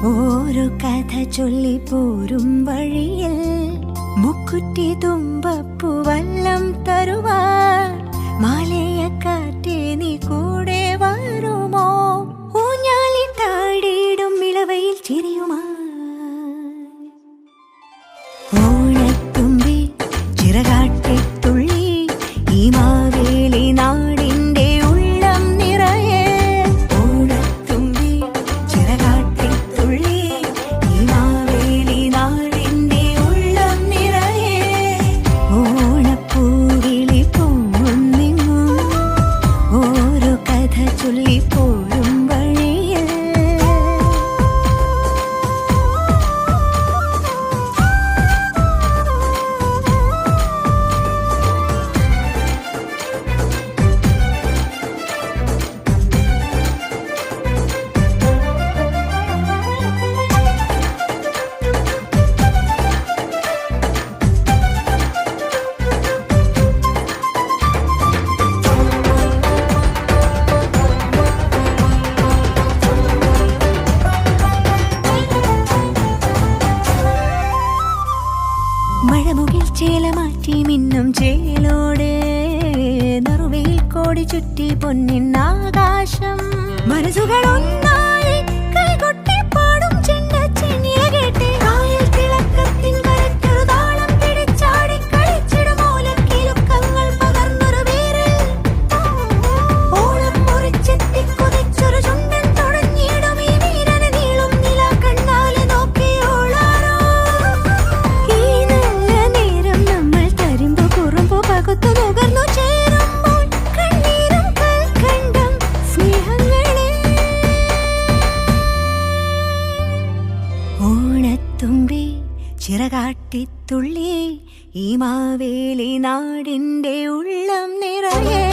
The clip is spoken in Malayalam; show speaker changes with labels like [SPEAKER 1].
[SPEAKER 1] ഓരോ കഥ ചൊല്ലി പോരും വഴിയിൽ മുക്കുറ്റി തുമ്പപ്പൂ വല്ലം തരുവാൻ മാലയക്കാറ്റേ നീ കൂടെ വരുമോ? ഊഞ്ഞാലിട്ടാടിയിടും ഇളവയിൽ ചിരിയുമാ ഓണത്തുമ്പി ചിറകാട്ടിത്തുള്ളി ഈ മാവേലി നാടിന്റെ ഉള്ളം നിറയെ. ഓണത്തുമ്പി ചിറകാട്ടിത്തുള്ളി ഈ മാവേലി നാടിന്റെ ഉള്ളം നിറയെ. ഓണപ്പൂവിളി പൊങ്ങുന്നെങ്ങും ഓരോ കഥ ചൊല്ലി പോരും വഴിയിൽ. മഴമുകിൽ ചേല മാറ്റി മിന്നും ചേലോടെ നറുവയിൽ കോടി ചുറ്റി പൊന്നിന്നാകാശം. മനസ്സുകൾ ഒന്നായി കൈകൊട്ടി പാടും ചെണ്ടച്ചെന്നിയ കേട്ടെ കായൽ തിളക്കത്തിൻ കരക്കൊരു താളം പിടിച്ചാടി കളിച്ചിടും ഓലക്കിലുക്കങ്ങൾ പകർന്നൊരു വീരൽ. ഓളം മുറിച്ചെത്തി കുതിച്ചൊരു ചുണ്ടൻ തുടങ്ങിയിടും ഈ വീരന് നീളും നില കണ്ണാലെ നോക്കിയോളാരോ. ഈ നല്ല നേരം നമ്മൾ തരുമ്പോ കുറുമ്പോ പകുത്തു നുകർന്നു ചേരുമ്പോൾ കണ്ണീരും കൽക്കണ്ടം സ്നേഹങ്ങളെ. ഓണത്തുമ്പി ചിറകാട്ടിത്തുള്ളി ഈ മാവേലി നാടിന്റെ ഉള്ളം നിറയെ.